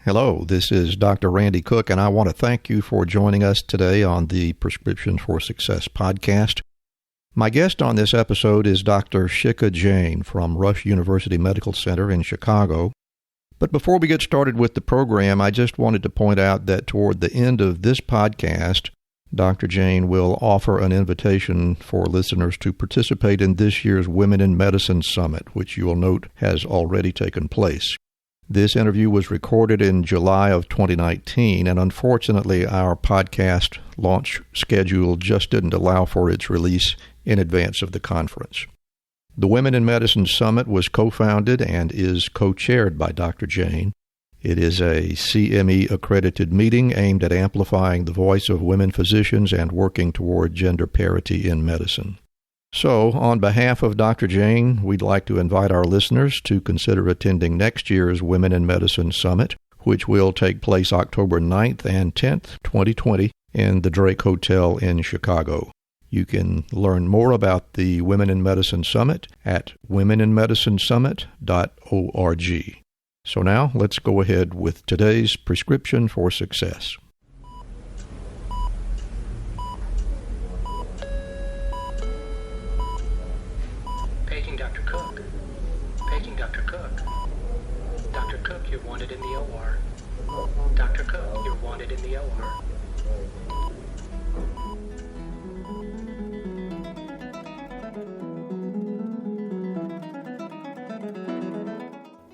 Hello, this is Dr. Randy Cook, and I want to thank you for joining us today on the Prescription for Success podcast. My guest on this episode is Dr. Shihka Jain from Rush University Medical Center in Chicago. But before we get started with the program, I just wanted to point out that toward the end of this podcast, Dr. Jain will offer an invitation for listeners to participate in this year's Women in Medicine Summit, which you will note has already taken place. This interview was recorded in July of 2019, and unfortunately, our podcast launch schedule just didn't allow for its release in advance of the conference. The Women in Medicine Summit was co-founded and is co-chaired by Dr. Jain. It is a CME-accredited meeting aimed at amplifying the voice of women physicians and working toward gender parity in medicine. So, on behalf of Dr. Jain, we'd like to invite our listeners to consider attending next year's Women in Medicine Summit, which will take place October 9th and 10th, 2020, in the Drake Hotel in Chicago. You can learn more about the Women in Medicine Summit at womeninmedicinesummit.org. So now, let's go ahead with today's Prescription for Success. Paging Dr. Cook. Paging Dr. Cook. Dr. Cook, you're wanted in the OR. Dr. Cook, you're wanted in the OR.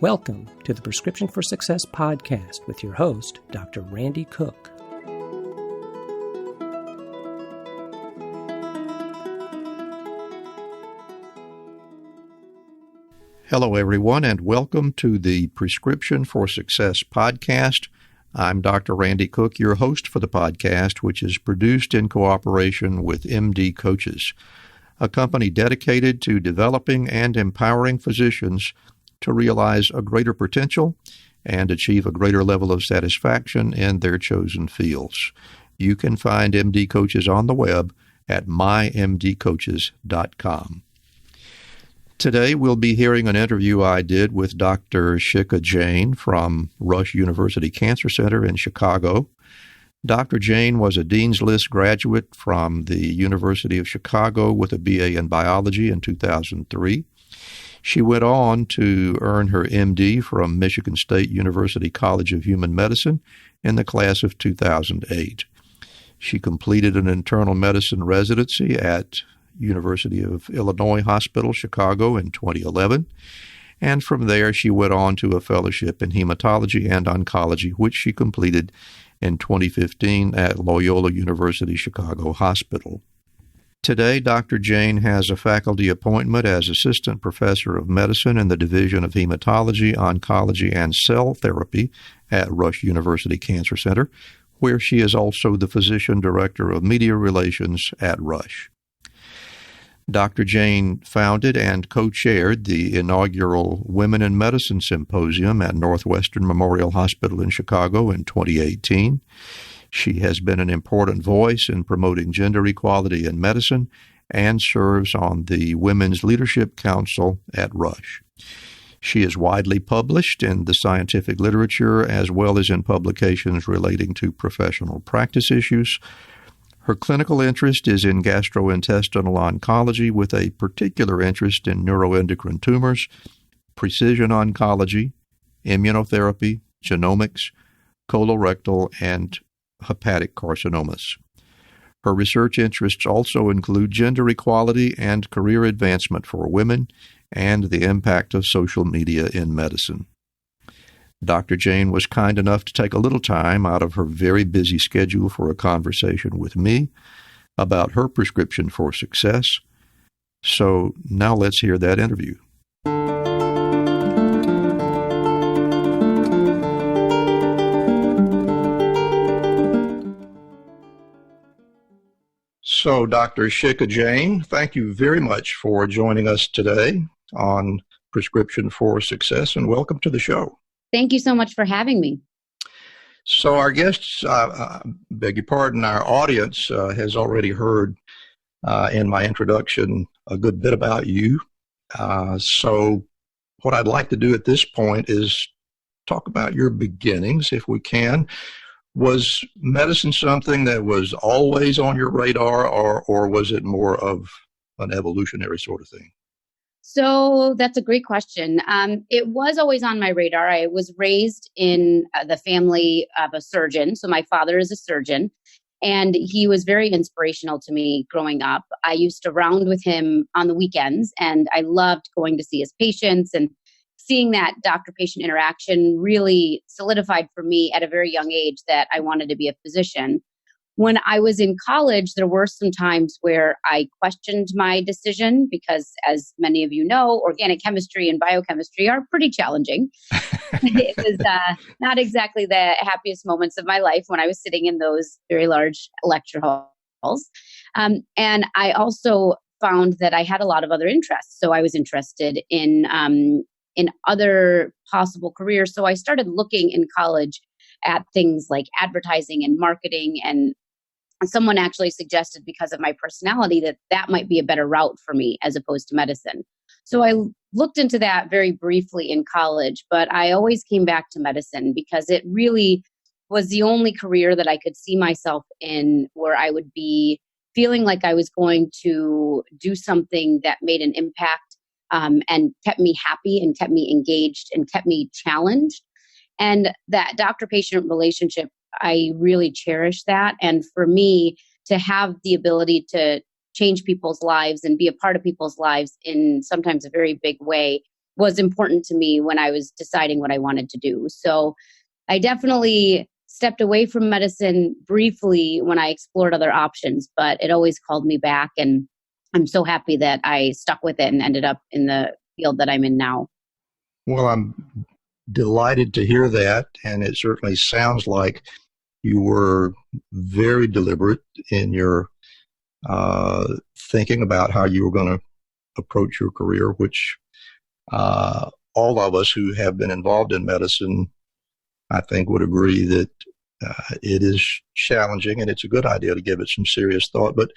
Welcome to the Prescription for Success podcast with your host, Dr. Randy Cook. Hello, everyone, and welcome to the Prescription for Success podcast. I'm Dr. Randy Cook, your host for the podcast, which is produced in cooperation with MD Coaches, a company dedicated to developing and empowering physicians to realize a greater potential and achieve a greater level of satisfaction in their chosen fields. You can find MD Coaches on the web at mymdcoaches.com. Today, we'll be hearing an interview I did with Dr. Shihka Jain from Rush University Cancer Center in Chicago. Dr. Jain was a Dean's List graduate from the University of Chicago with a BA in biology in 2003. She went on to earn her MD from Michigan State University College of Human Medicine in the class of 2008. She completed an internal medicine residency at University of Illinois Hospital, Chicago in 2011, and from there she went on to a fellowship in hematology and oncology, which she completed in 2015 at Loyola University Chicago Hospital. Today, Dr. Jain has a faculty appointment as Assistant Professor of Medicine in the Division of Hematology, Oncology, and Cell Therapy at Rush University Cancer Center, where she is also the Physician Director of Media Relations at Rush. Dr. Jain founded and co-chaired the inaugural Women in Medicine Symposium at Northwestern Memorial Hospital in Chicago in 2018. She has been an important voice in promoting gender equality in medicine and serves on the Women's Leadership Council at Rush. She is widely published in the scientific literature as well as in publications relating to professional practice issues. Her clinical interest is in gastrointestinal oncology with a particular interest in neuroendocrine tumors, precision oncology, immunotherapy, genomics, colorectal, and hepatic carcinomas. Her research interests also include gender equality and career advancement for women and the impact of social media in medicine. Dr. Jain was kind enough to take a little time out of her very busy schedule for a conversation with me about her prescription for success. So now let's hear that interview. So, Dr. Shihka Jain, thank you very much for joining us today on Prescription for Success, and welcome to the show. Thank you so much for having me. So our guests, beg your pardon, our audience has already heard in my introduction a good bit about you. So what I'd like to do at this point is talk about your beginnings, if we can. Was medicine something that was always on your radar, or was it more of an evolutionary sort of thing? So that's a great question. It was always on my radar. I was raised in the family of a surgeon. So my father is a surgeon, and he was very inspirational to me growing up. I used to round with him on the weekends, and I loved going to see his patients, and seeing that doctor-patient interaction really solidified for me at a very young age that I wanted to be a physician. When I was in college, there were some times where I questioned my decision because, as many of you know, organic chemistry and biochemistry are pretty challenging. It was not exactly the happiest moments of my life when I was sitting in those very large lecture halls. And I also found that I had a lot of other interests. So I was interested in other possible careers. So I started looking in college at things like advertising and marketing, and someone actually suggested, because of my personality, that might be a better route for me as opposed to medicine. So I looked into that very briefly in college, but I always came back to medicine because it really was the only career that I could see myself in where I would be feeling like I was going to do something that made an impact, and kept me happy and kept me engaged and kept me challenged. And that doctor-patient relationship, I really cherish that. And for me to have the ability to change people's lives and be a part of people's lives in sometimes a very big way was important to me when I was deciding what I wanted to do. So I definitely stepped away from medicine briefly when I explored other options, but it always called me back. And I'm so happy that I stuck with it and ended up in the field that I'm in now. Well, I'm delighted to hear that. And it certainly sounds like you were very deliberate in your thinking about how you were going to approach your career, which all of us who have been involved in medicine, I think, would agree that it is challenging, and it's a good idea to give it some serious thought. But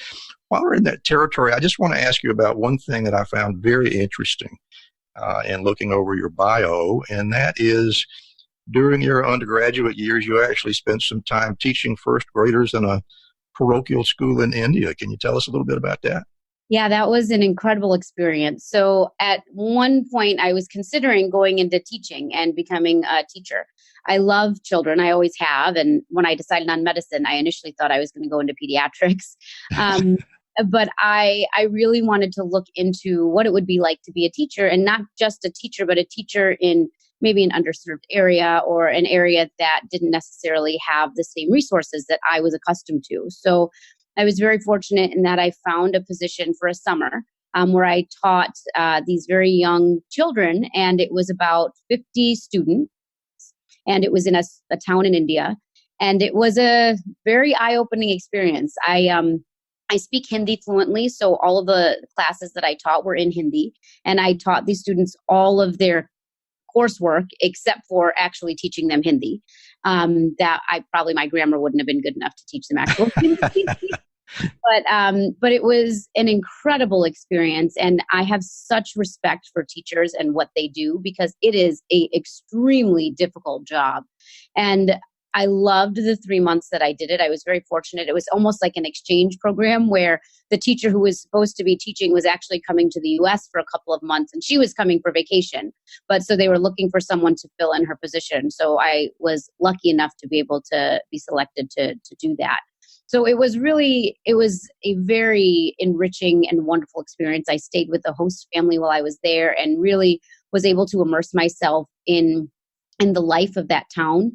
while we're in that territory, I just want to ask you about one thing that I found very interesting in looking over your bio, and that is, during your undergraduate years, you actually spent some time teaching first graders in a parochial school in India. Can you tell us a little bit about that? Yeah, that was an incredible experience. So at one point, I was considering going into teaching and becoming a teacher. I love children. I always have. And when I decided on medicine, I initially thought I was going to go into pediatrics. But I really wanted to look into what it would be like to be a teacher, and not just a teacher, but a teacher in maybe an underserved area or an area that didn't necessarily have the same resources that I was accustomed to. So I was very fortunate in that I found a position for a summer where I taught these very young children, and it was about 50 students, and it was in a town in India. And it was a very eye-opening experience. I speak Hindi fluently, so all of the classes that I taught were in Hindi, and I taught these students all of their coursework except for actually teaching them Hindi. My grammar wouldn't have been good enough to teach them actual Hindi. But it was an incredible experience, and I have such respect for teachers and what they do, because it is a extremely difficult job. And I loved the 3 months that I did it. I was very fortunate. It was almost like an exchange program where the teacher who was supposed to be teaching was actually coming to the U.S. for a couple of months, and she was coming for vacation. But so they were looking for someone to fill in her position. So I was lucky enough to be able to be selected to do that. So it was a very enriching and wonderful experience. I stayed with the host family while I was there and really was able to immerse myself in the life of that town.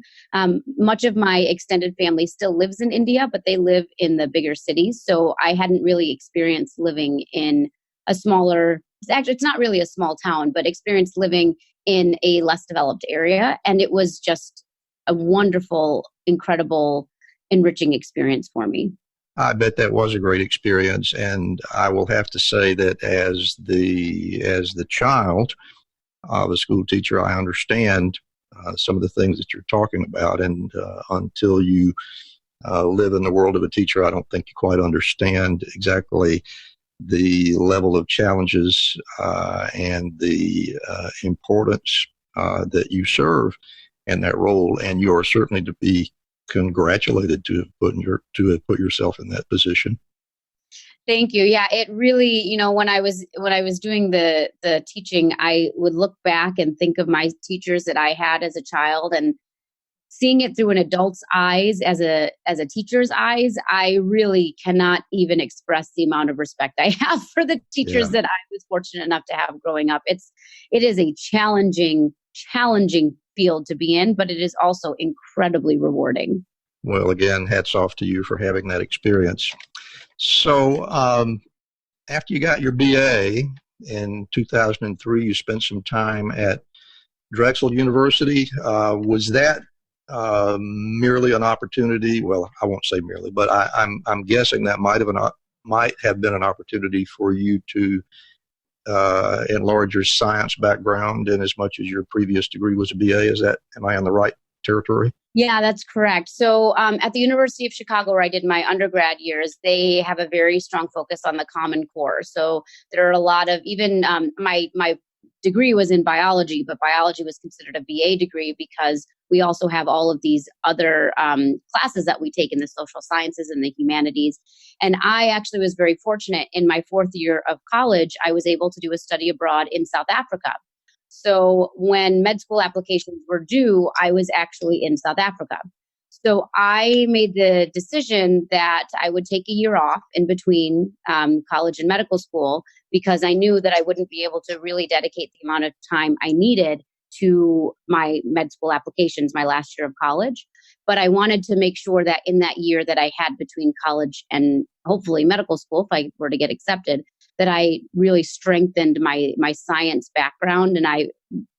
Much of my extended family still lives in India, but they live in the bigger cities. So I hadn't really experienced living in a smaller, it's not really a small town, but experienced living in a less developed area. And it was just a wonderful, incredible, enriching experience for me. I bet that was a great experience. And I will have to say that as the child of a school teacher, I understand some of the things that you're talking about. And until you live in the world of a teacher, I don't think you quite understand exactly the level of challenges and the importance that you serve in that role, and you are certainly to be congratulated to have put yourself in that position. Thank you. Yeah, it really, when I was doing the teaching, I would look back and think of my teachers that I had as a child, and seeing it through an adult's eyes as a teacher's eyes, I really cannot even express the amount of respect I have for the teachers that I was fortunate enough to have growing up. It is a challenging field to be in, but it is also incredibly rewarding. Well, again, hats off to you for having that experience. So after you got your BA in 2003, you spent some time at Drexel University. Was that merely an opportunity? Well, I won't say merely, but I'm guessing that might have been an opportunity for you to enlarge your science background in as much as your previous degree was a BA. Am I on the right territory? Yeah, that's correct. So at the University of Chicago, where I did my undergrad years, they have a very strong focus on the Common Core. So there are a lot of, even my degree was in biology, but biology was considered a BA degree because we also have all of these other classes that we take in the social sciences and the humanities. And I actually was very fortunate in my fourth year of college, I was able to do a study abroad in South Africa. So when med school applications were due, I was actually in South Africa. So I made the decision that I would take a year off in between college and medical school, because I knew that I wouldn't be able to really dedicate the amount of time I needed to my med school applications my last year of college. But I wanted to make sure that in that year that I had between college and hopefully medical school, if I were to get accepted, that I really strengthened my science background, and I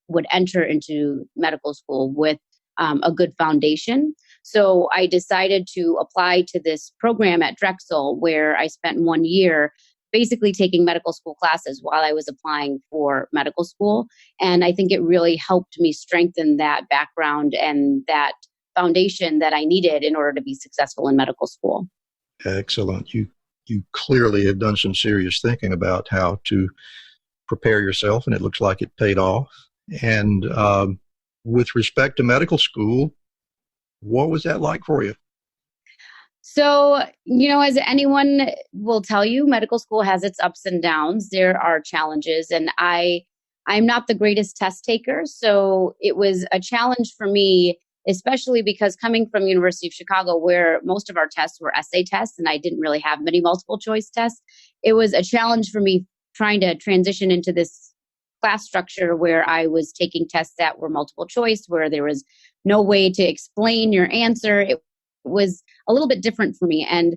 would enter into medical school with a good foundation. So I decided to apply to this program at Drexel, where I spent 1 year basically taking medical school classes while I was applying for medical school. And I think it really helped me strengthen that background and that foundation that I needed in order to be successful in medical school. Excellent. You clearly have done some serious thinking about how to prepare yourself, and it looks like it paid off. And with respect to medical school, what was that like for you? So, as anyone will tell you, medical school has its ups and downs. There are challenges, and I'm not the greatest test taker. So it was a challenge for me, especially because coming from University of Chicago, where most of our tests were essay tests, and I didn't really have many multiple choice tests. It was a challenge for me trying to transition into this class structure where I was taking tests that were multiple choice, where there was no way to explain your answer. It was a little bit different for me. And,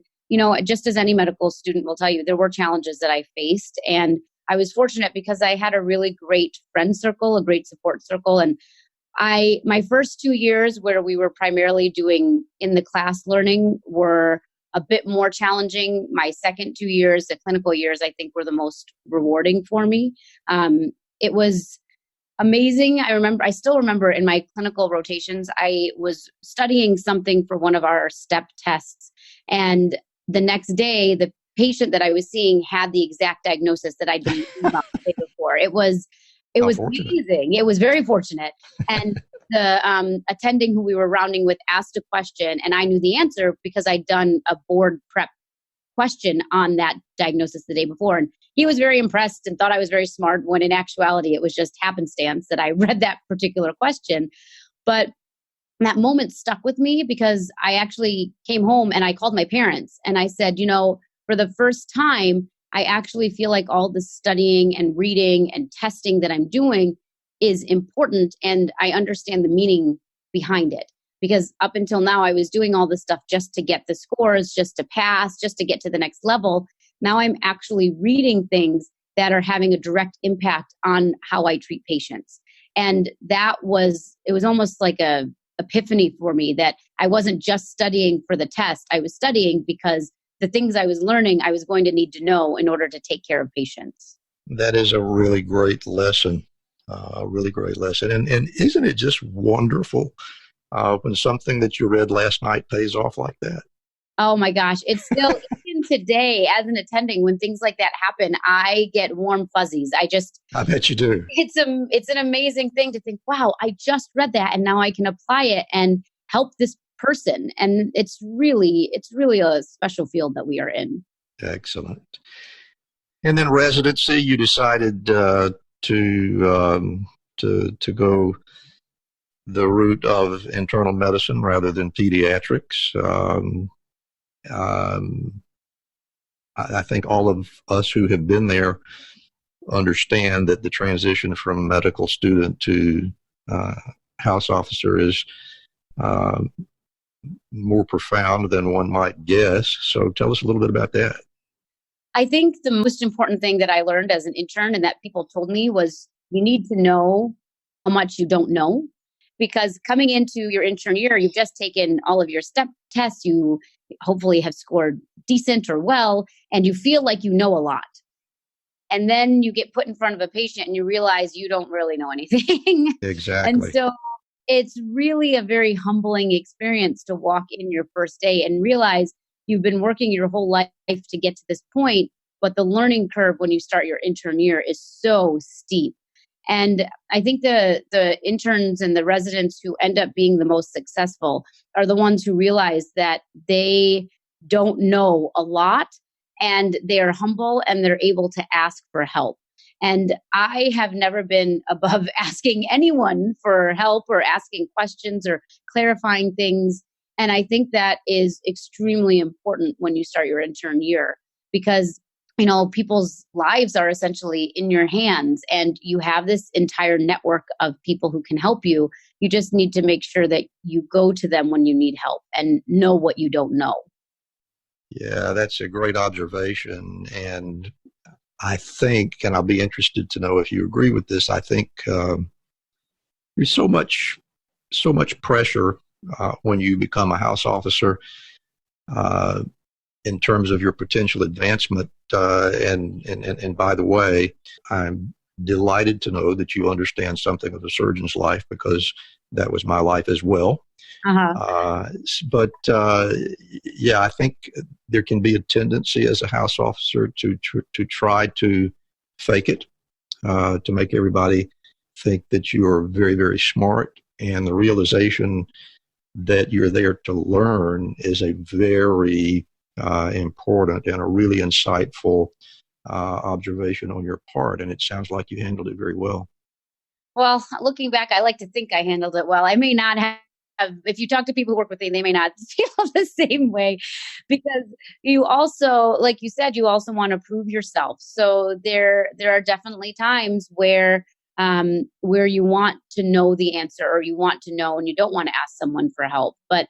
just as any medical student will tell you, there were challenges that I faced. And I was fortunate because I had a really great friend circle, a great support circle. And my first 2 years, where we were primarily doing in the class learning, were a bit more challenging. My second 2 years, the clinical years, I think were the most rewarding for me. It was amazing. I still remember in my clinical rotations, I was studying something for one of our step tests. And the next day, the patient that I was seeing had the exact diagnosis that I'd been thinking about the day before. It was amazing. It was very fortunate. And the attending who we were rounding with asked a question, and I knew the answer because I'd done a board prep question on that diagnosis the day before. And he was very impressed and thought I was very smart, when in actuality, it was just happenstance that I read that particular question. But that moment stuck with me, because I actually came home and I called my parents and I said, for the first time, I actually feel like all the studying and reading and testing that I'm doing is important, and I understand the meaning behind it. Because up until now, I was doing all this stuff just to get the scores, just to pass, just to get to the next level. Now I'm actually reading things that are having a direct impact on how I treat patients. And it was almost like a epiphany for me, that I wasn't just studying for the test. I was studying because the things I was learning, I was going to need to know in order to take care of patients. That is a really great lesson, And isn't it just wonderful when something that you read last night pays off like that? Oh my gosh. It's still, even today as an attending, when things like that happen, I get warm fuzzies. I bet you do. It's an amazing thing to think, wow, I just read that and now I can apply it and help this person. And it's really a special field that we are in. Excellent. And then residency, you decided to go the route of internal medicine rather than pediatrics. I think all of us who have been there understand that the transition from medical student to house officer is more profound than one might guess. So tell us a little bit about that. I think the most important thing that I learned as an intern and that people told me was you need to know how much you don't know, because coming into your intern year, you've just taken all of your step tests. You hopefully have scored decent or well, and you feel like you know a lot. And then you get put in front of a patient and you realize you don't really know anything. Exactly. And so it's really a very humbling experience to walk in your first day and realize you've been working your whole life to get to this point, but the learning curve when you start your intern year is so steep. And I think the interns and the residents who end up being the most successful are the ones who realize that they don't know a lot and they are humble and they're able to ask for help. And I have never been above asking anyone for help or asking questions or clarifying things. And I think that is extremely important when you start your intern year, because people's lives are essentially in your hands and you have this entire network of people who can help you. You just need to make sure that you go to them when you need help and know what you don't know. Yeah, that's a great observation. And I think, and I'll be interested to know if you agree with this, I think there's so much pressure when you become a house officer in terms of your potential advancement. And by the way, I'm delighted to know that you understand something of a surgeon's life, because that was my life as well. But I think there can be a tendency as a house officer to try to fake it, to make everybody think that you are very, very smart. And the realization that you're there to learn is a very important and a really insightful observation on your part. And it sounds like you handled it very well. Well, looking back, I like to think I handled it well. I may not have. If you talk to people who work with me, they may not feel the same way, because you also, like you said, you also want to prove yourself. So there are definitely times where you want to know the answer, or you want to know and you don't want to ask someone for help. But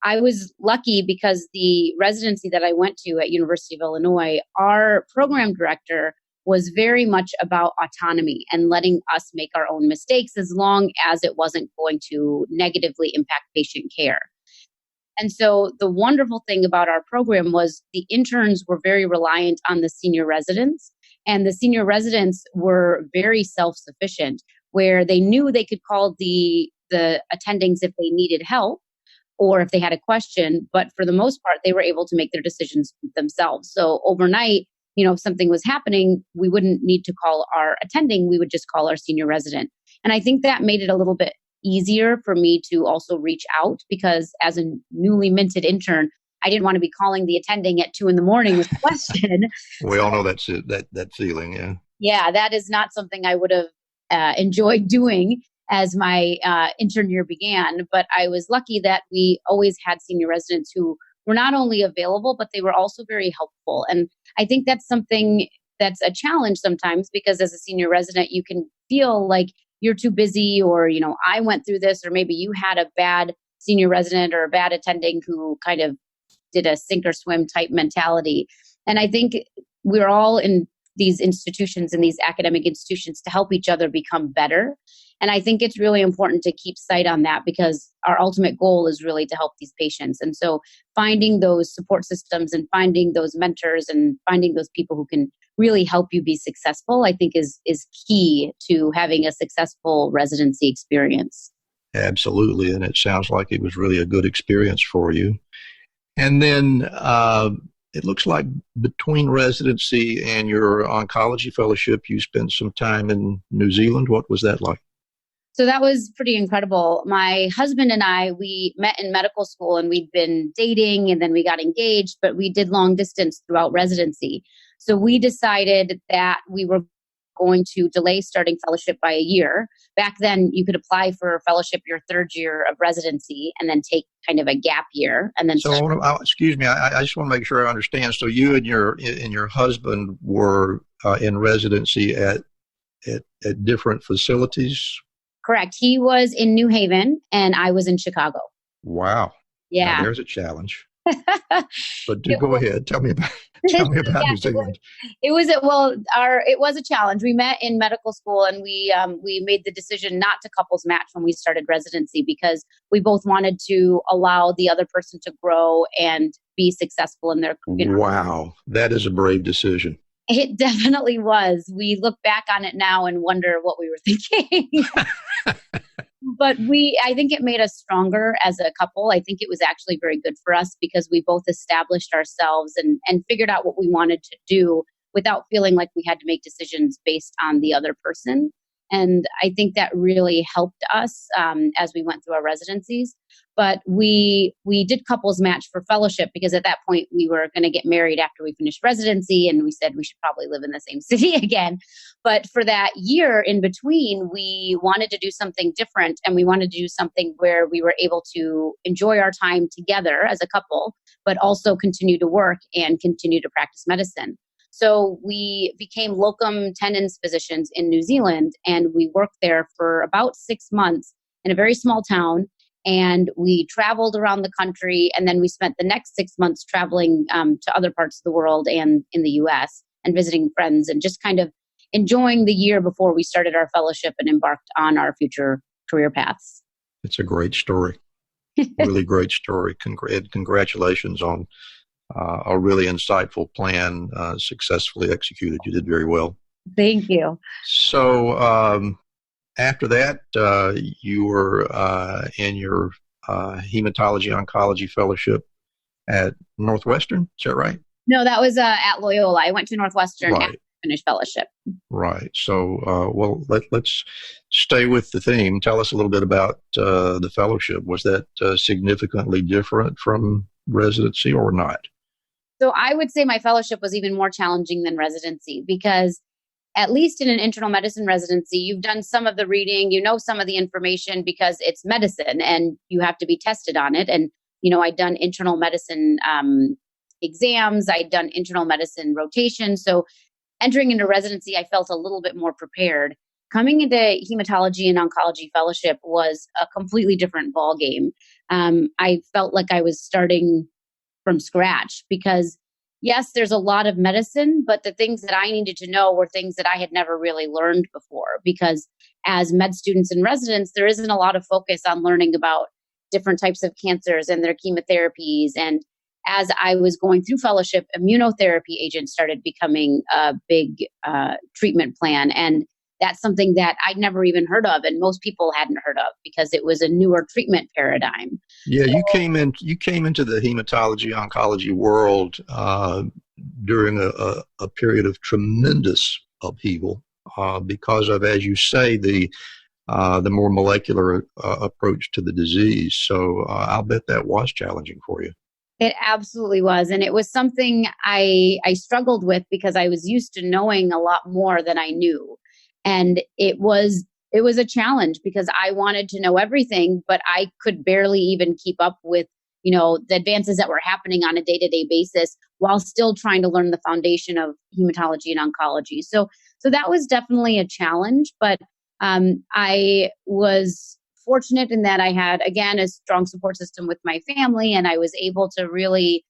I was lucky because the residency that I went to at University of Illinois, our program director was very much about autonomy and letting us make our own mistakes as long as it wasn't going to negatively impact patient care. And so the wonderful thing about our program was the interns were very reliant on the senior residents, and the senior residents were very self-sufficient, where they knew they could call the attendings if they needed help or if they had a question. But for the most part, they were able to make their decisions themselves. So overnight, if something was happening, we wouldn't need to call our attending. We would just call our senior resident. And I think that made it a little bit easier for me to also reach out, because as a newly minted intern, I didn't want to be calling the attending at 2 a.m. with a question. We all know that feeling, yeah. Yeah, that is not something I would have enjoyed doing as my intern year began. But I was lucky that we always had senior residents who were not only available, but they were also very helpful. And I think that's something that's a challenge sometimes, because as a senior resident, you can feel like you're too busy, or, I went through this, or maybe you had a bad senior resident or a bad attending who kind of did a sink or swim type mentality. And I think we're all in these institutions and these academic institutions to help each other become better. And I think it's really important to keep sight on that, because our ultimate goal is really to help these patients. And so finding those support systems and finding those mentors and finding those people who can really help you be successful, I think is key to having a successful residency experience. Absolutely. And it sounds like it was really a good experience for you. And then it looks like between residency and your oncology fellowship, you spent some time in New Zealand. What was that like? So that was pretty incredible. My husband and I, we met in medical school and we'd been dating and then we got engaged, but we did long distance throughout residency. So we decided that we were going to delay starting fellowship by a year. Back then, you could apply for a fellowship your third year of residency and then take kind of a gap year and then So, excuse me, I just want to make sure I understand. So you and your husband were in residency at different facilities? Correct. He was in New Haven and I was in Chicago. Wow. Yeah. Now, there's a challenge. But go ahead. Tell me about New Zealand. It was a challenge. We met in medical school and we made the decision not to couples match when we started residency because we both wanted to allow the other person to grow and be successful in their career. Wow. That is a brave decision. It definitely was. We look back on it now and wonder what we were thinking. But I think it made us stronger as a couple. I think it was actually very good for us because we both established ourselves and figured out what we wanted to do without feeling like we had to make decisions based on the other person. And I think that really helped us as we went through our residencies. But we did couples match for fellowship because at that point we were going to get married after we finished residency. And we said we should probably live in the same city again. But for that year in between, we wanted to do something different. And we wanted to do something where we were able to enjoy our time together as a couple, but also continue to work and continue to practice medicine. So we became locum tenens physicians in New Zealand, and we worked there for about 6 months in a very small town. And we traveled around the country, and then we spent the next 6 months traveling to other parts of the world and in the U.S. and visiting friends and just kind of enjoying the year before we started our fellowship and embarked on our future career paths. It's a great story. Really great story. Congratulations on a really insightful plan, successfully executed. You did very well. Thank you. So after that, you were in your hematology oncology fellowship at Northwestern. Is that right? No, that was at Loyola. I went to Northwestern after I finished fellowship. Right. So, let's stay with the theme. Tell us a little bit about the fellowship. Was that significantly different from residency or not? So I would say my fellowship was even more challenging than residency because at least in an internal medicine residency, you've done some of the reading, you know some of the information because it's medicine and you have to be tested on it. And, I'd done internal medicine exams, I'd done internal medicine rotations. So entering into residency, I felt a little bit more prepared. Coming into hematology and oncology fellowship was a completely different ballgame. I felt like I was starting from scratch because yes, there's a lot of medicine, but the things that I needed to know were things that I had never really learned before because as med students and residents, there isn't a lot of focus on learning about different types of cancers and their chemotherapies. And as I was going through fellowship, immunotherapy agents started becoming a big treatment plan. And that's something that I'd never even heard of, and most people hadn't heard of because it was a newer treatment paradigm. Yeah, you came into the hematology oncology world during a period of tremendous upheaval because of, as you say, the more molecular approach to the disease. So I'll bet that was challenging for you. It absolutely was. And it was something I struggled with because I was used to knowing a lot more than I knew. And it was a challenge because I wanted to know everything, but I could barely even keep up with, the advances that were happening on a day-to-day basis while still trying to learn the foundation of hematology and oncology. So that was definitely a challenge, but I was fortunate in that I had, again, a strong support system with my family, and I was able to really,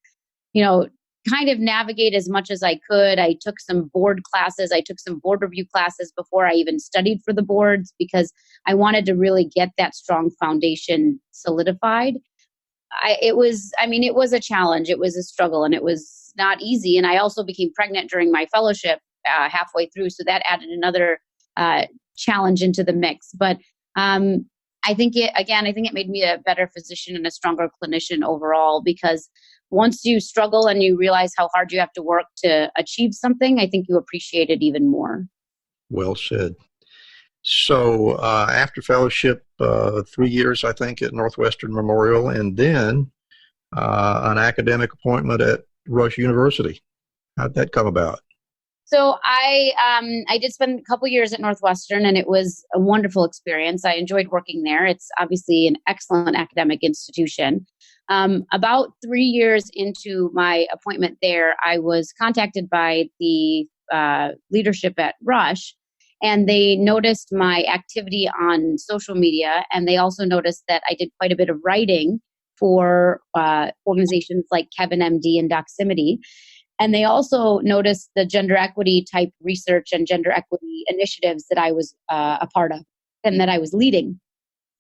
kind of navigate as much as I could. I took some board classes. I took some board review classes before I even studied for the boards because I wanted to really get that strong foundation solidified. It was a challenge. It was a struggle and it was not easy. And I also became pregnant during my fellowship halfway through. So that added another challenge into the mix. But I think it made me a better physician and a stronger clinician overall, because once you struggle and you realize how hard you have to work to achieve something, I think you appreciate it even more. Well said. So after fellowship, 3 years, I think, at Northwestern Memorial, and then an academic appointment at Rush University. How'd that come about? So I did spend a couple years at Northwestern, and it was a wonderful experience. I enjoyed working there. It's obviously an excellent academic institution. About 3 years into my appointment there, I was contacted by the leadership at Rush, and they noticed my activity on social media, and they also noticed that I did quite a bit of writing for organizations like Kevin MD and Doximity. And they also noticed the gender equity type research and gender equity initiatives that I was a part of and that I was leading.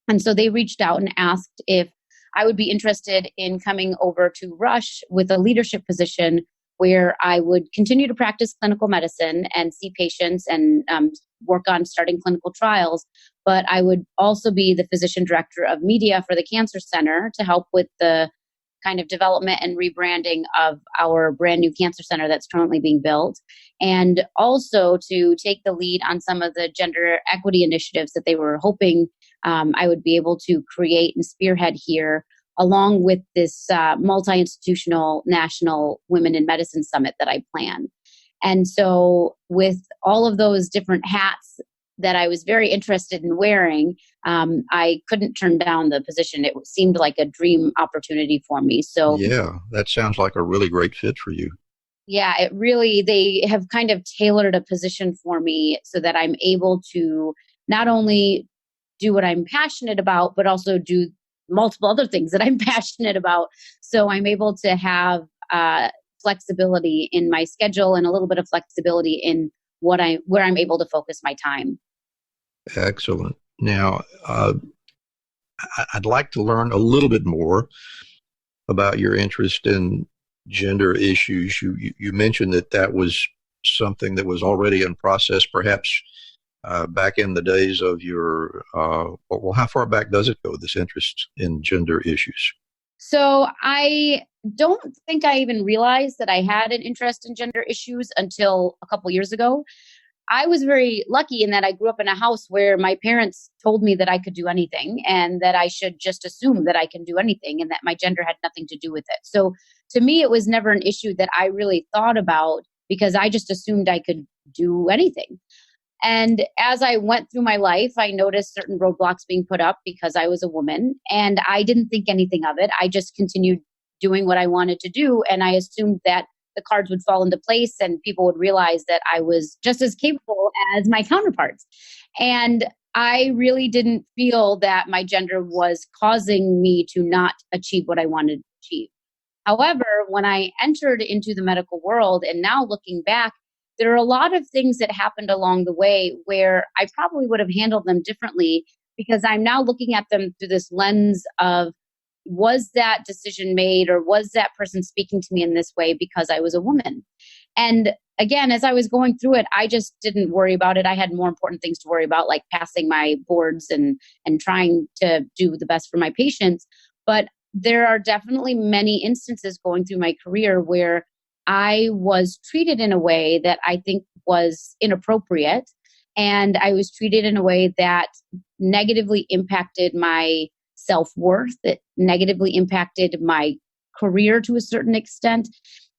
And so they reached out and asked if I would be interested in coming over to Rush with a leadership position where I would continue to practice clinical medicine and see patients and work on starting clinical trials. But I would also be the physician director of media for the Cancer Center to help with the kind of development and rebranding of our brand new cancer center that's currently being built, and also to take the lead on some of the gender equity initiatives that they were hoping I would be able to create and spearhead here, along with this multi-institutional national Women in Medicine Summit that I plan. And so with all of those different hats that I was very interested in wearing, I couldn't turn down the position. It seemed like a dream opportunity for me. So yeah, that sounds like a really great fit for you. Yeah, they have kind of tailored a position for me so that I'm able to not only do what I'm passionate about, but also do multiple other things that I'm passionate about. So I'm able to have flexibility in my schedule and a little bit of flexibility in where I'm able to focus my time. Excellent. Now, I'd like to learn a little bit more about your interest in gender issues. You mentioned that was something that was already in process, perhaps back in the days of your, well, how far back does it go, this interest in gender issues? So I don't think I even realized that I had an interest in gender issues until a couple years ago. I was very lucky in that I grew up in a house where my parents told me that I could do anything and that I should just assume that I can do anything and that my gender had nothing to do with it. So to me, it was never an issue that I really thought about because I just assumed I could do anything. And as I went through my life, I noticed certain roadblocks being put up because I was a woman, and I didn't think anything of it. I just continued doing what I wanted to do, and I assumed that the cards would fall into place and people would realize that I was just as capable as my counterparts. And I really didn't feel that my gender was causing me to not achieve what I wanted to achieve. However, when I entered into the medical world, and now looking back, there are a lot of things that happened along the way where I probably would have handled them differently because I'm now looking at them through this lens of, was that decision made or was that person speaking to me in this way because I was a woman? And again, as I was going through it, I just didn't worry about it. I had more important things to worry about, like passing my boards and trying to do the best for my patients. But there are definitely many instances going through my career where I was treated in a way that I think was inappropriate. And I was treated in a way that negatively impacted my self-worth, that negatively impacted my career to a certain extent.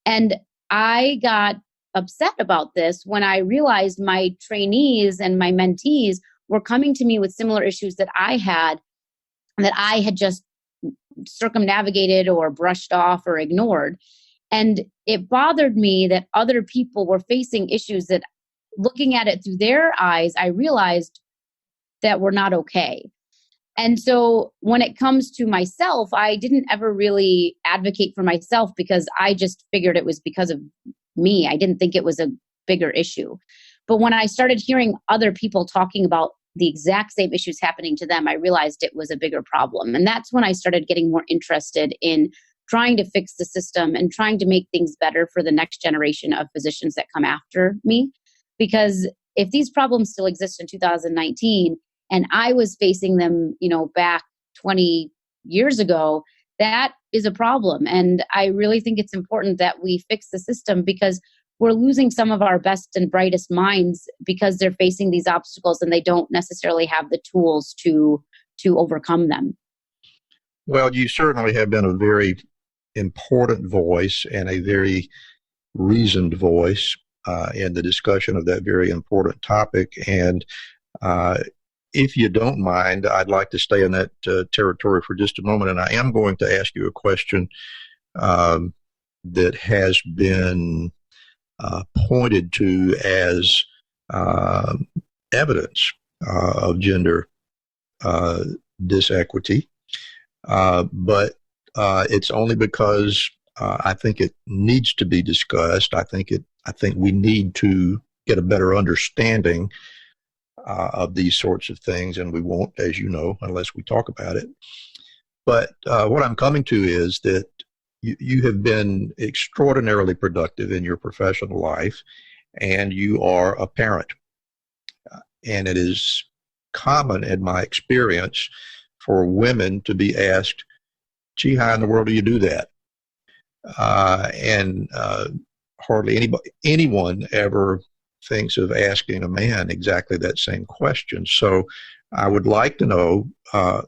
And I got upset about this when I realized my trainees and my mentees were coming to me with similar issues that I had just circumnavigated or brushed off or ignored. And it bothered me that other people were facing issues that, looking at it through their eyes, I realized that were not okay. And so when it comes to myself, I didn't ever really advocate for myself because I just figured it was because of me. I didn't think it was a bigger issue. But when I started hearing other people talking about the exact same issues happening to them, I realized it was a bigger problem. And that's when I started getting more interested in trying to fix the system and trying to make things better for the next generation of physicians that come after me. Because if these problems still exist in 2019, and I was facing them, back 20 years ago, that is a problem. And I really think it's important that we fix the system, because we're losing some of our best and brightest minds because they're facing these obstacles and they don't necessarily have the tools to overcome them. Well, you certainly have been a very important voice and a very reasoned voice in the discussion of that very important topic. And if you don't mind, I'd like to stay in that territory for just a moment. And I am going to ask you a question that has been pointed to as evidence of gender disequity. But it's only because I think it needs to be discussed. I think we need to get a better understanding of these sorts of things, and we won't, as you know, unless we talk about it. But what I'm coming to is that you have been extraordinarily productive in your professional life, and you are a parent. And it is common in my experience for women to be asked, gee, how in the world do you do that? And hardly anyone ever thinks of asking a man exactly that same question. So I would like to know a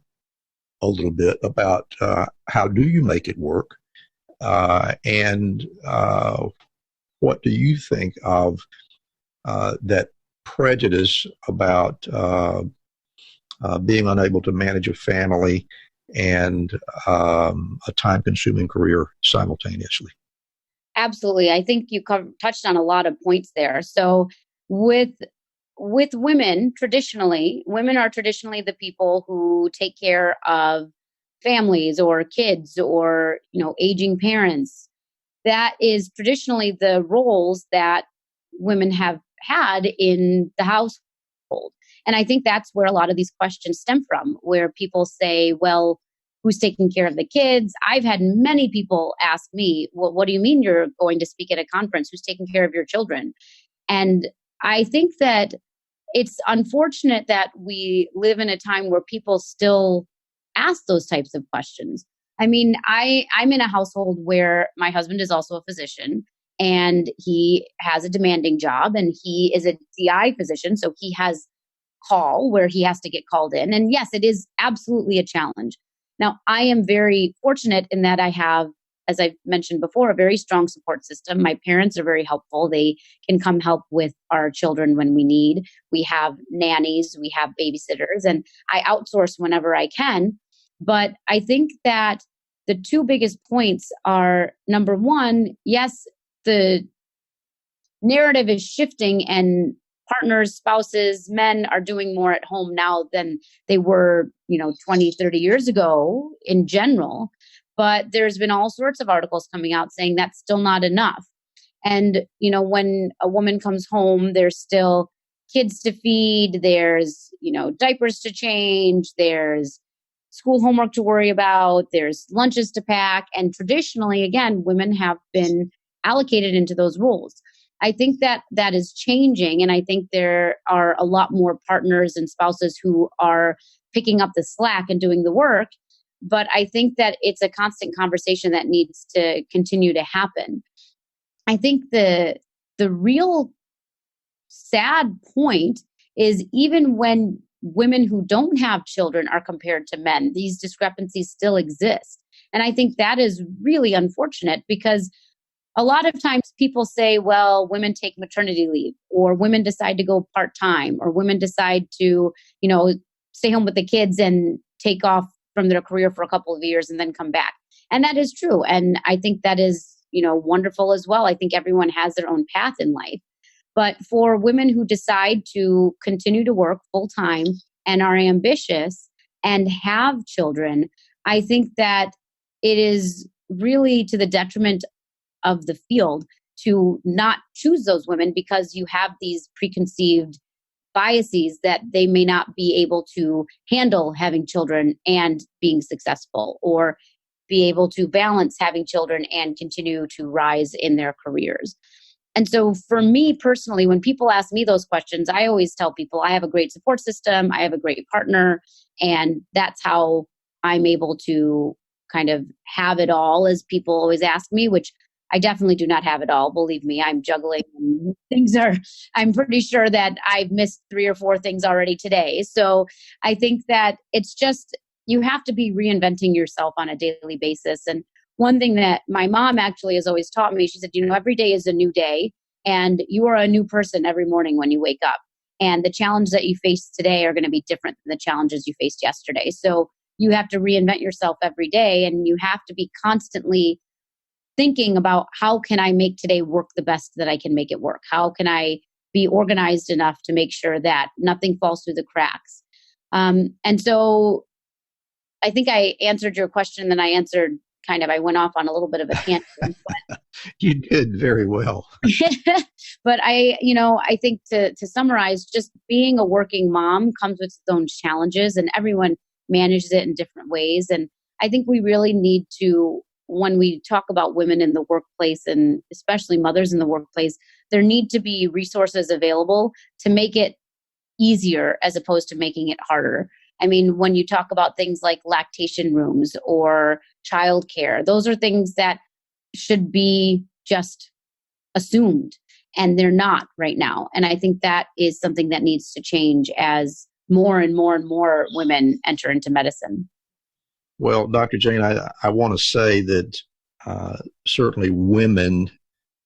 little bit about how do you make it work? And what do you think of that prejudice about being unable to manage a family and a time-consuming career simultaneously? Absolutely. I think you touched on a lot of points there. So with women, women are traditionally the people who take care of families or kids or, aging parents. That is traditionally the roles that women have had in the household. And I think that's where a lot of these questions stem from, where people say, well, who's taking care of the kids? I've had many people ask me, well, what do you mean you're going to speak at a conference? Who's taking care of your children? And I think that it's unfortunate that we live in a time where people still ask those types of questions. I mean, I'm in a household where my husband is also a physician, and he has a demanding job, and he is a DI physician. So he has call where he has to get called in. And yes, it is absolutely a challenge. Now, I am very fortunate in that I have, as I've mentioned before, a very strong support system. My parents are very helpful. They can come help with our children when we need. We have nannies, we have babysitters, and I outsource whenever I can. But I think that the two biggest points are, number one, yes, the narrative is shifting, and partners, spouses, men are doing more at home now than they were, 20, 30 years ago in general. But there's been all sorts of articles coming out saying that's still not enough. And, when a woman comes home, there's still kids to feed, there's, diapers to change, there's school homework to worry about, there's lunches to pack. And traditionally, again, women have been allocated into those roles. I think that is changing. And I think there are a lot more partners and spouses who are picking up the slack and doing the work. But I think that it's a constant conversation that needs to continue to happen. I think the real sad point is, even when women who don't have children are compared to men, these discrepancies still exist. And I think that is really unfortunate, because a lot of times people say, well, women take maternity leave, or women decide to go part-time, or women decide to, stay home with the kids and take off from their career for a couple of years and then come back. And that is true. And I think that is, wonderful as well. I think everyone has their own path in life. But for women who decide to continue to work full-time and are ambitious and have children, I think that it is really to the detriment of the field to not choose those women, because you have these preconceived biases that they may not be able to handle having children and being successful, or be able to balance having children and continue to rise in their careers. And so for me personally, when people ask me those questions, I always tell people I have a great support system, I have a great partner, and that's how I'm able to kind of have it all, as people always ask me, which I definitely do not have it all. Believe me, I'm juggling. I'm pretty sure that I've missed 3 or 4 things already today. So I think that it's just, you have to be reinventing yourself on a daily basis. And one thing that my mom actually has always taught me, she said, every day is a new day and you are a new person every morning when you wake up. And the challenges that you face today are going to be different than the challenges you faced yesterday. So you have to reinvent yourself every day, and you have to be constantly thinking about, how can I make today work the best that I can make it work? How can I be organized enough to make sure that nothing falls through the cracks? And so I think I answered your question, then I went off on a little bit of a tangent. But You did very well. but I think to summarize, just being a working mom comes with its own challenges, and everyone manages it in different ways. And I think we really need to, when we talk about women in the workplace, and especially mothers in the workplace, there need to be resources available to make it easier as opposed to making it harder. I mean, when you talk about things like lactation rooms or childcare, those are things that should be just assumed, and they're not right now. And I think that is something that needs to change as more and more and more women enter into medicine. Well, Dr. Jain, I want to say that certainly women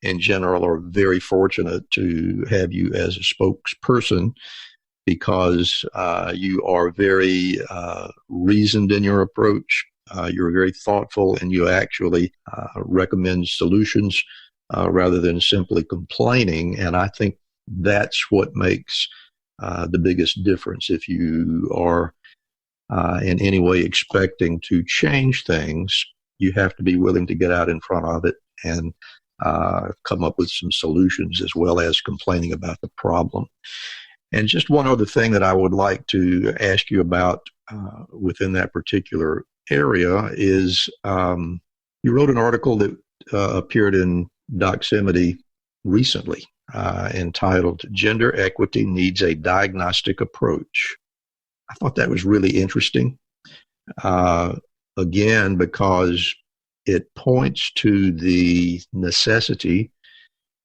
in general are very fortunate to have you as a spokesperson, because you are very reasoned in your approach. You're very thoughtful, and you actually recommend solutions rather than simply complaining. And I think that's what makes the biggest difference. If you are in any way expecting to change things, you have to be willing to get out in front of it and come up with some solutions, as well as complaining about the problem. And just one other thing that I would like to ask you about within that particular area is you wrote an article that appeared in Doximity recently entitled "Gender Equity Needs a Diagnostic Approach." I thought that was really interesting, again, because it points to the necessity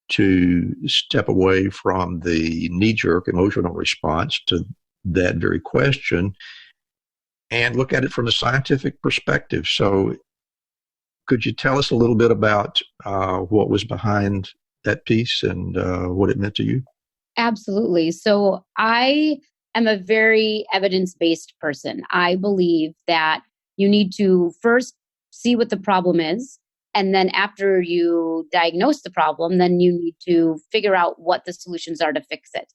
to step away from the knee-jerk emotional response to that very question and look at it from a scientific perspective. So could you tell us a little bit about what was behind that piece and what it meant to you? Absolutely. So I am a very evidence-based person. I believe that you need to first see what the problem is. And then after you diagnose the problem, then you need to figure out what the solutions are to fix it.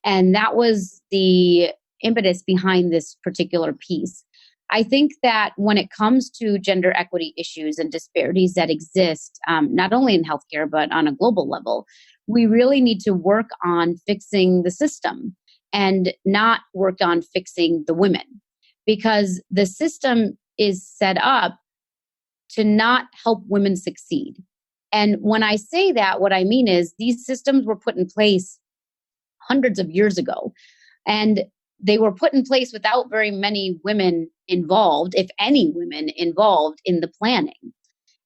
And that was the impetus behind this particular piece. I think that when it comes to gender equity issues and disparities that exist, not only in healthcare, but on a global level, we really need to work on fixing the system and not work on fixing the women, because the system is set up to not help women succeed. And when I say that, what I mean is these systems were put in place hundreds of years ago, and they were put in place without very many women involved, if any women involved in the planning.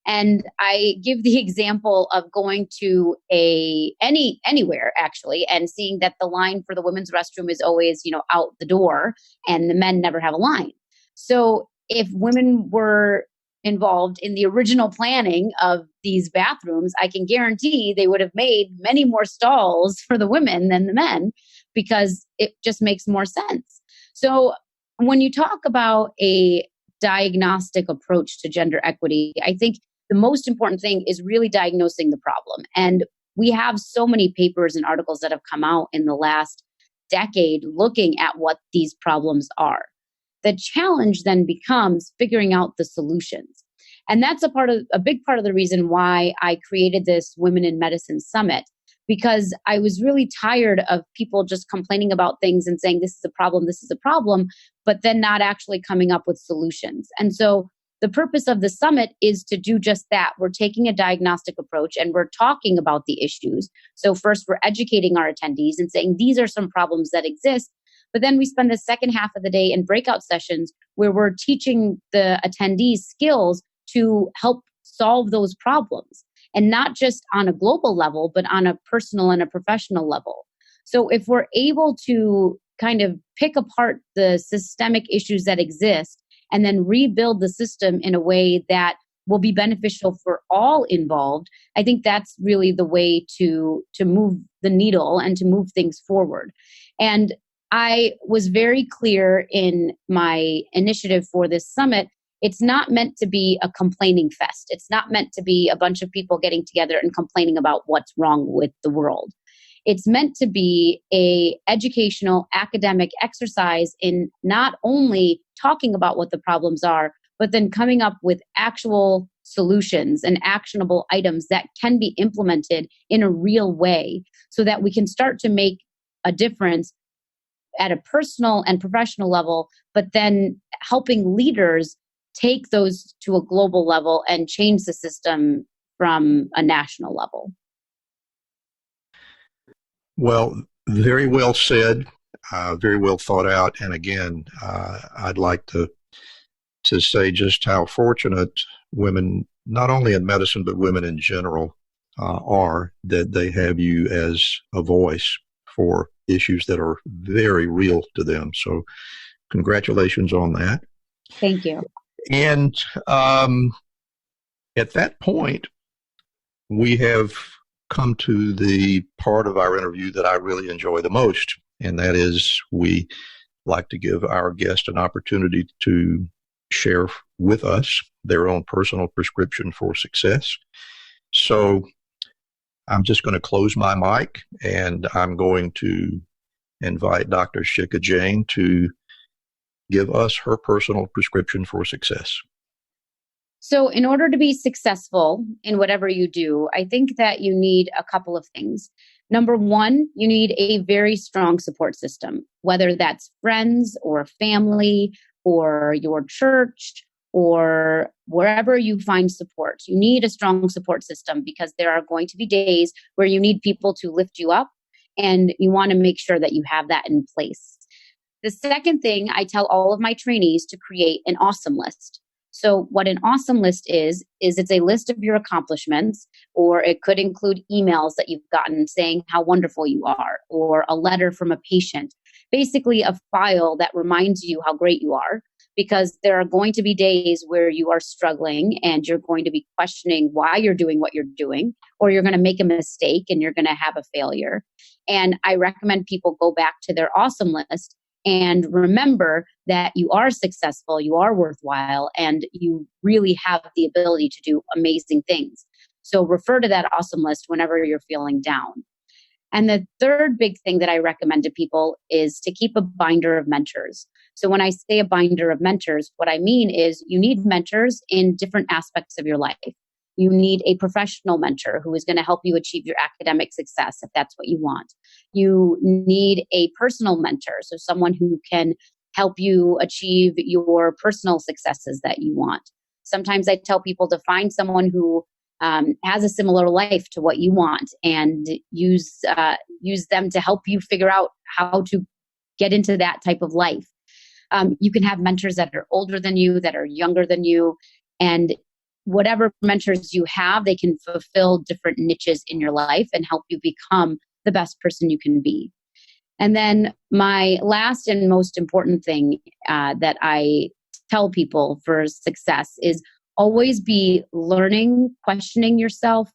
And I give the example of going to anywhere actually, and seeing that the line for the women's restroom is always, out the door, and the men never have a line. So if women were involved in the original planning of these bathrooms, I can guarantee they would have made many more stalls for the women than the men, because it just makes more sense. So when you talk about a diagnostic approach to gender equity, I think the most important thing is really diagnosing the problem. And we have so many papers and articles that have come out in the last decade looking at what these problems are. The challenge then becomes figuring out the solutions. And that's a big part of the reason why I created this Women in Medicine Summit, because I was really tired of people just complaining about things and saying, this is a problem, but then not actually coming up with solutions. And so the purpose of the summit is to do just that. We're taking a diagnostic approach and we're talking about the issues. So first, we're educating our attendees and saying these are some problems that exist. But then we spend the second half of the day in breakout sessions where we're teaching the attendees skills to help solve those problems. And not just on a global level, but on a personal and a professional level. So if we're able to kind of pick apart the systemic issues that exist and then rebuild the system in a way that will be beneficial for all involved, I think that's really the way to move the needle and to move things forward. And I was very clear in my initiative for this summit. It's not meant to be a complaining fest. It's not meant to be a bunch of people getting together and complaining about what's wrong with the world. It's meant to be a educational, academic exercise in not only talking about what the problems are, but then coming up with actual solutions and actionable items that can be implemented in a real way so that we can start to make a difference at a personal and professional level, but then helping leaders take those to a global level and change the system from a national level. Well, very well said, very well thought out. And again, I'd like to say just how fortunate women, not only in medicine, but women in general, are that they have you as a voice for issues that are very real to them. So congratulations on that. Thank you. And at that point, we have come to the part of our interview that I really enjoy the most, and that is we like to give our guest an opportunity to share with us their own personal prescription for success. So I'm just going to close my mic, and I'm going to invite Dr. Shihka Jain to give us her personal prescription for success. So in order to be successful in whatever you do, I think that you need a couple of things. Number one, you need a very strong support system, whether that's friends or family or your church or wherever you find support. You need a strong support system because there are going to be days where you need people to lift you up, and you want to make sure that you have that in place. The second thing, I tell all of my trainees to create an awesome list. So what an awesome list is it's a list of your accomplishments, or it could include emails that you've gotten saying how wonderful you are, or a letter from a patient, basically a file that reminds you how great you are, because there are going to be days where you are struggling and you're going to be questioning why you're doing what you're doing, or you're going to make a mistake and you're going to have a failure. And I recommend people go back to their awesome list and remember that you are successful, you are worthwhile, and you really have the ability to do amazing things. So refer to that awesome list whenever you're feeling down. And the third big thing that I recommend to people is to keep a binder of mentors. So when I say a binder of mentors, what I mean is you need mentors in different aspects of your life. You need a professional mentor who is going to help you achieve your academic success if that's what you want. You need a personal mentor, so someone who can help you achieve your personal successes that you want. Sometimes I tell people to find someone who has a similar life to what you want and use them to help you figure out how to get into that type of life. You can have mentors that are older than you, that are younger than you, and whatever mentors you have, they can fulfill different niches in your life and help you become the best person you can be. And then my last and most important thing that I tell people for success is always be learning, questioning yourself,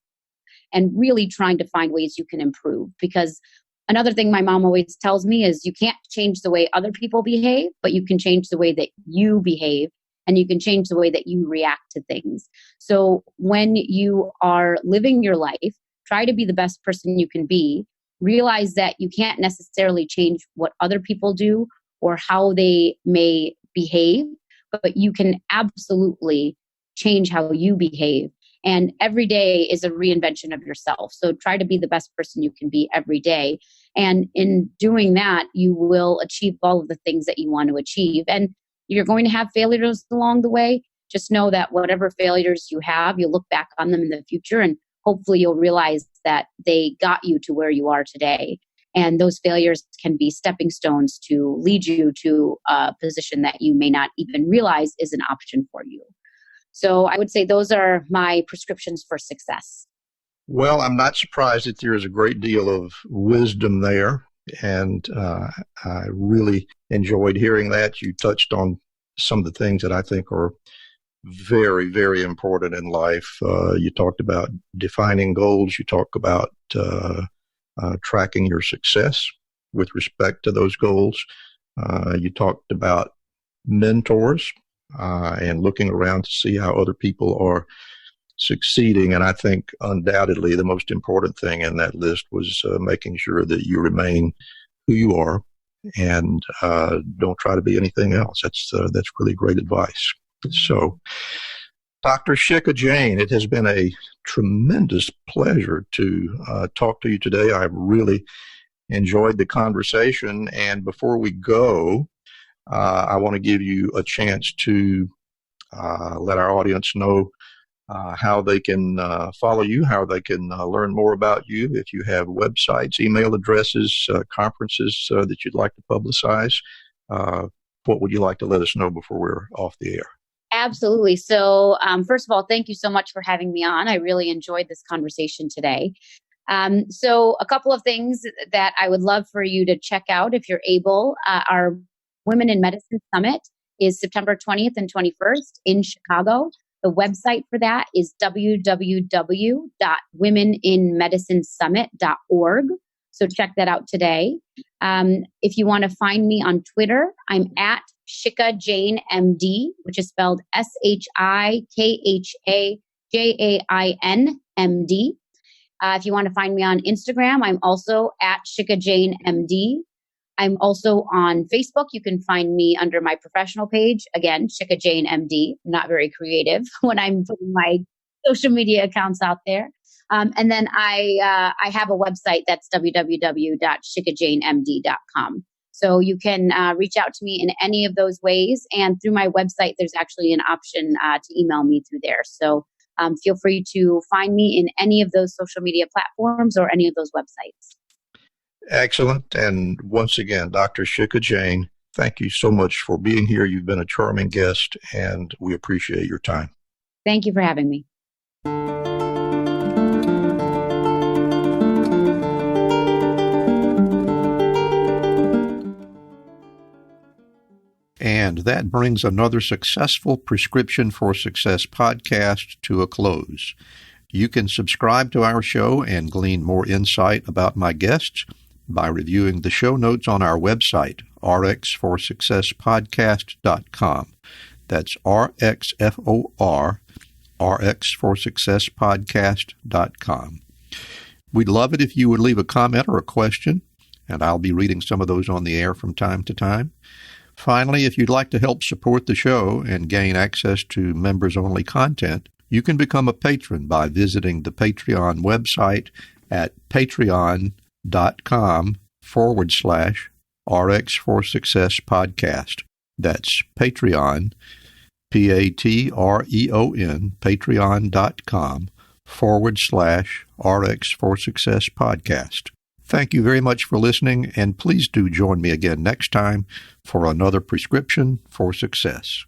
and really trying to find ways you can improve. Because another thing my mom always tells me is you can't change the way other people behave, but you can change the way that you behave. And you can change the way that you react to things. So when you are living your life, try to be the best person you can be. Realize that you can't necessarily change what other people do or how they may behave, but you can absolutely change how you behave. And every day is a reinvention of yourself. So try to be the best person you can be every day. And in doing that, you will achieve all of the things that you want to achieve. And you're going to have failures along the way, just know that whatever failures you have, you'll look back on them in the future and hopefully you'll realize that they got you to where you are today. And those failures can be stepping stones to lead you to a position that you may not even realize is an option for you. So I would say those are my prescriptions for success. Well, I'm not surprised that there is a great deal of wisdom there. And I really enjoyed hearing that. You touched on some of the things that I think are very, very important in life. You talked about defining goals. You talk about tracking your success with respect to those goals. You talked about mentors and looking around to see how other people are succeeding. And I think undoubtedly the most important thing in that list was making sure that you remain who you are and don't try to be anything else. That's really great advice. So, Dr. Shihka Jain, it has been a tremendous pleasure to talk to you today. I've really enjoyed the conversation. And before we go, I want to give you a chance to let our audience know how they can follow you, how they can learn more about you, if you have websites, email addresses, conferences that you'd like to publicize. What would you like to let us know before we're off the air? Absolutely. So first of all, thank you so much for having me on. I really enjoyed this conversation today. So a couple of things that I would love for you to check out if you're able. Our Women in Medicine Summit is September 20th and 21st in Chicago. The website for that is www.womeninmedicinesummit.org. So check that out today. If you want to find me on Twitter, I'm at Shihka Jain MD, which is spelled SHIKHAJAIN MD. If you want to find me on Instagram, I'm also at Shihka Jain MD. I'm also on Facebook. You can find me under my professional page. Again, Shihka Jain MD. I'm not very creative when I'm putting my social media accounts out there. And then I have a website that's www.shikajainmd.com. So you can reach out to me in any of those ways. And through my website, there's actually an option to email me through there. So feel free to find me in any of those social media platforms or any of those websites. Excellent. And once again, Dr. Shihka Jain, thank you so much for being here. You've been a charming guest, and we appreciate your time. Thank you for having me. And that brings another successful Prescription for Success podcast to a close. You can subscribe to our show and glean more insight about my guests by reviewing the show notes on our website, rxforsuccesspodcast.com. That's RXFOR, rxforsuccesspodcast.com. We'd love it if you would leave a comment or a question, and I'll be reading some of those on the air from time to time. Finally, if you'd like to help support the show and gain access to members-only content, you can become a patron by visiting the Patreon website at patreon.com/RX for Success podcast. That's Patreon, Patreon, patreon.com/RX for Success podcast. Thank you very much for listening, and please do join me again next time for another Prescription for Success.